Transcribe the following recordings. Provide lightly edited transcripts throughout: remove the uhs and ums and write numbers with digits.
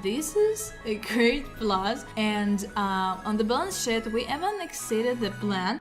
this is a great plus, and on the balance sheet we even exceeded the plan.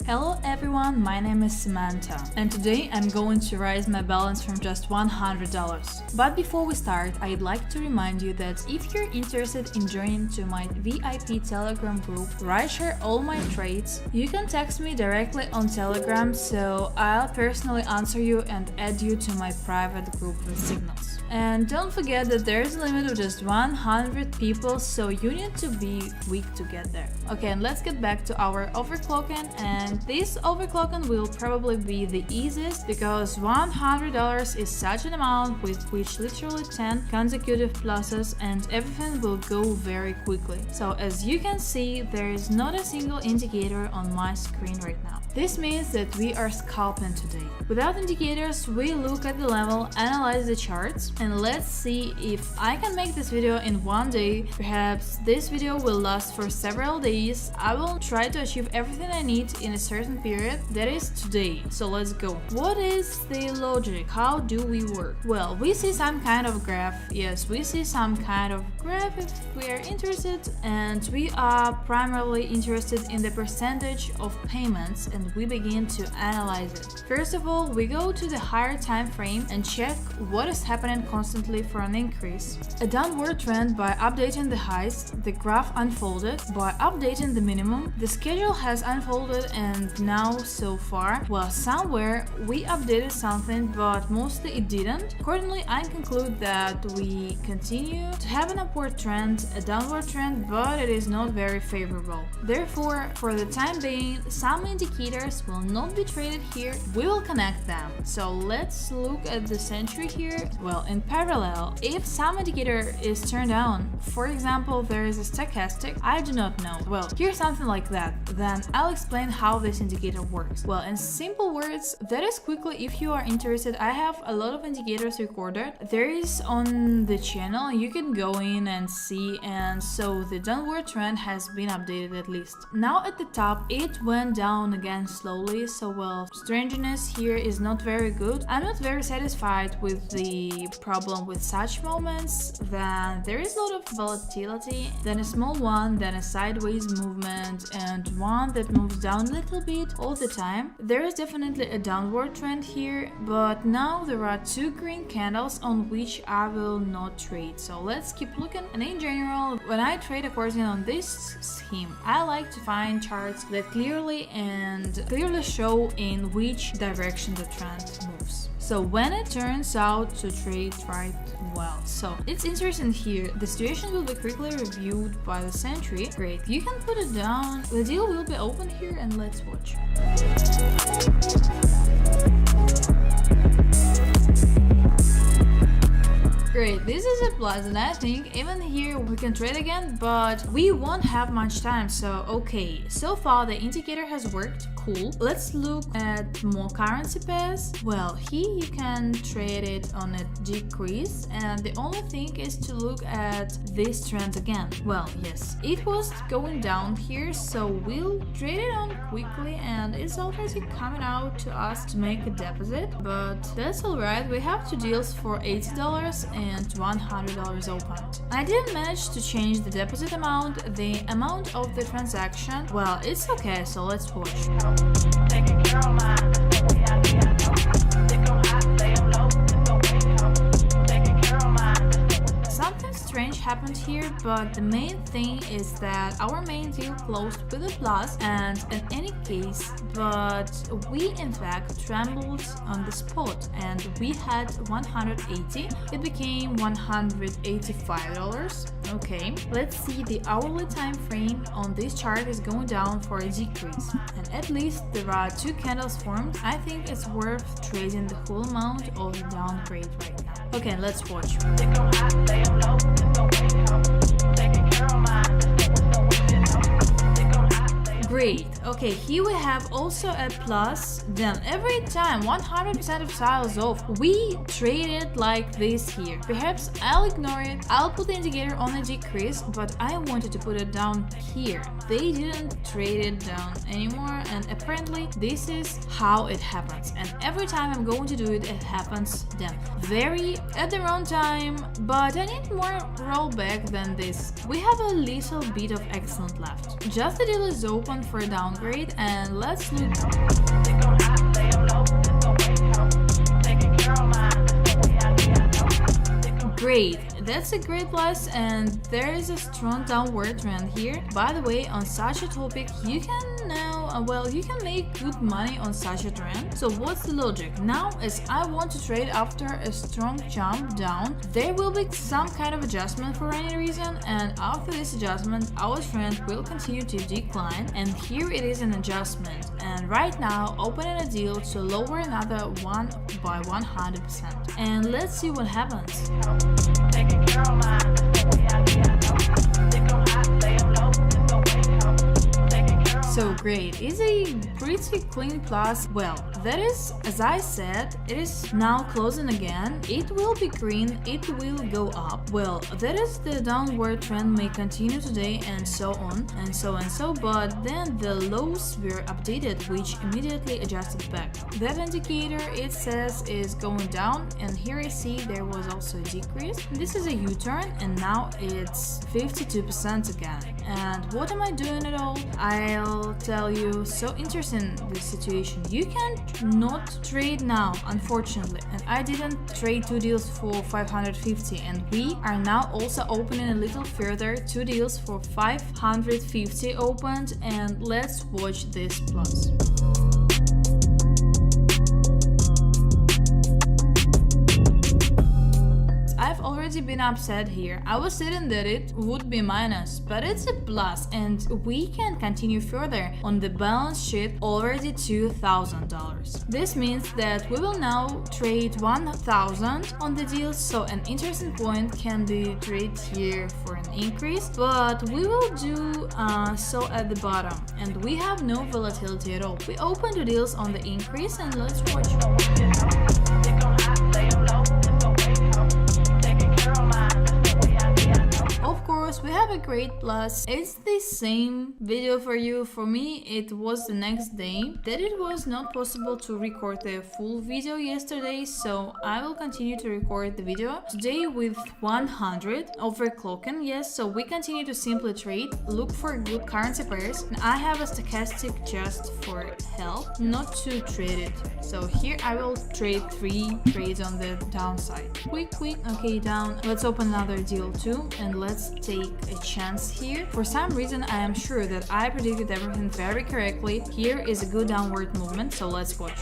Hello everyone, my name is Samantha, and today I'm going to raise my balance from just $100. But before we start, I'd like to remind you that if you're interested in joining to my VIP Telegram group where I share all my trades, you can text me directly on Telegram, so I'll personally answer you and add you to my private group with signals. And don't forget that there's a limit of just 100 people, so you need to be quick to get there. Okay, and let's get back to our overclocking, and this overclocking will probably be the easiest because $100 is such an amount with which literally 10 consecutive pluses and everything will go very quickly. So as you can see, there is not a single indicator on my screen right now. This means that we are scalping today. Without indicators, we look at the level, analyze the charts, and let's see if I can make this video in one day. Perhaps this video will last for several days. I will try to achieve everything I need in a certain period, that is today. So let's go. What is the logic? How do we work? Well, we see some kind of graph. Yes, we see some kind of graph if we are interested, and we are primarily interested in the percentage of payments, and we begin to analyze it. First of all, we go to the higher time frame and check what is happening constantly for an increase. A downward trend by updating the highs, the graph unfolded by updating the minimum, the schedule has unfolded, and now so far, well, somewhere we updated something, but mostly it didn't. Accordingly, I conclude that we continue to have an upward trend, a downward trend, but it is not very favorable. Therefore, for the time being, some indicators will not be traded here. We will connect them. So let's look at the century here. Well, in parallel, if some indicator is turned on, for example, there is a stochastic, I do not know. Well, here's something like that. Then I'll explain how this indicator works. Well, in simple words, that is quickly, if you are interested, I have a lot of indicators recorded. There is on the channel, you can go in and see, and so the downward trend has been updated at least. Now at the top, it went down again slowly, so well, strangeness here is not very good. I'm not very satisfied with the problem with such moments. Then there is a lot of volatility, then a small one, then a sideways movement, and one that moves down a little bit all the time. There is definitely a downward trend here, but now there are two green candles on which I will not trade. So let's keep looking. And in general, when I trade according on this scheme, I like to find charts that clearly show in which direction the trend moves. So when it turns out to trade right well. So it's interesting here. The situation will be quickly reviewed by the century. Great, you can put it down. The deal will be open here, and let's watch. Great, this is a plus, and I think even here we can trade again, but we won't have much time. So okay, so far the indicator has worked. Cool. Let's look at more currency pairs. Well, here you can trade it on a decrease, and the only thing is to look at this trend again. Well, yes, it was going down here, so we'll trade it on quickly, and it's already coming out to us to make a deposit, but that's alright. We have two deals for $80 and $100 opened. I didn't manage to change the deposit amount, the amount of the transaction. Well, it's okay, so let's watch. Taking care of mine, something strange happened here, but the main thing is that our main deal closed with a plus, and in any case, but we in fact trembled on the spot, and we had 180, it became $185. Okay, let's see, the hourly time frame on this chart is going down for a decrease, and at least there are two candles formed. I think it's worth trading the whole amount of the downgrade right now. Okay, let's watch. Great. Okay, here we have also a plus. Then every time 100% of tiles off, we trade it like this here. Perhaps I'll ignore it. I'll put the indicator on a decrease, but I wanted to put it down here. They didn't trade it down anymore, and apparently this is how it happens. And every time I'm going to do it, it happens then. Very at the wrong time, but I need more rollback than this. We have a little bit of excellent left. Just the deal is open for a downgrade, and let's look. Great, that's a great plus, and there is a strong downward trend here. By the way, on such a topic, you can now, you can make good money on such a trend. So what's the logic? Now, as I want to trade after a strong jump down, there will be some kind of adjustment for any reason, and after this adjustment, our trend will continue to decline, and here it is an adjustment. And right now, opening a deal to lower another one by 100%. And let's see what happens. So great, it's a pretty clean plus. Well, that is, as I said, it is now closing again. It will be green, it will go up. Well, that is the downward trend may continue today, and so on and so and so, but then the lows were updated, which immediately adjusted back. That indicator, it says, is going down, and here I see there was also a decrease. This is a U-turn, and now it's 52% again. And what am I doing at all? I'll tell you. So interesting, this situation. You can't not trade now, unfortunately, and I didn't trade 2 deals for 550, and we are now also opening a little further. 2 deals for 550 opened, and let's watch this plus. Already been upset here. I was saying that it would be minus, but it's a plus, and we can continue further. On the balance sheet, already $2,000. This means that we will now trade 1,000 on the deal, so an interesting point can be traded here for an increase, but we will do so at the bottom, and we have no volatility at all. We open the deals on the increase, and let's watch. Of course, we have a great plus. It's the same video for you. For me, it was the next day that it was not possible to record the full video yesterday, so I will continue to record the video today with 100 overclocking. Yes, so we continue to simply trade, look for good currency pairs, and I have a stochastic just for help, not to trade it. So here I will trade 3 trades on the downside. Quick, okay, down. Let's open another deal too, and let's take a chance here. For some reason, I am sure that I predicted everything very correctly. Here is a good downward movement, so let's watch.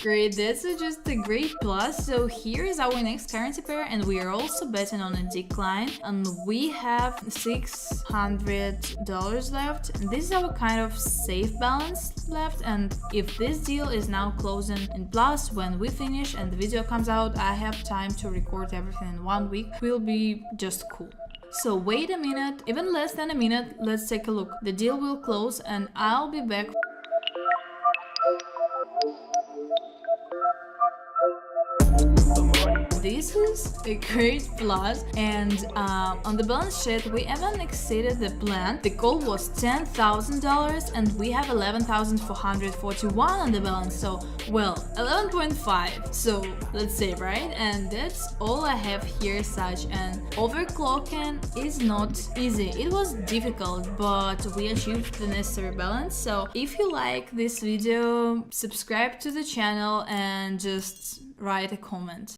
Great, that's just a great plus. So here is our next currency pair, and we are also betting on a decline, and we have $600 left, and this is our kind of safe balance left. And if this deal is now closing in plus, when we finish and the video comes out, I have time to record everything in 1 week. Will be just cool. So wait a minute, even less than a minute, let's take a look. The deal will close, and I'll be back. This is a great plus, and on the balance sheet we even exceeded the plan. The goal was $10,000 and we have 11,441 on the balance, so well, 11.5, so let's say, right? And that's all I have here. Such an overclocking is not easy. It was difficult, but we achieved the necessary balance. So if you like this video, subscribe to the channel and just write a comment.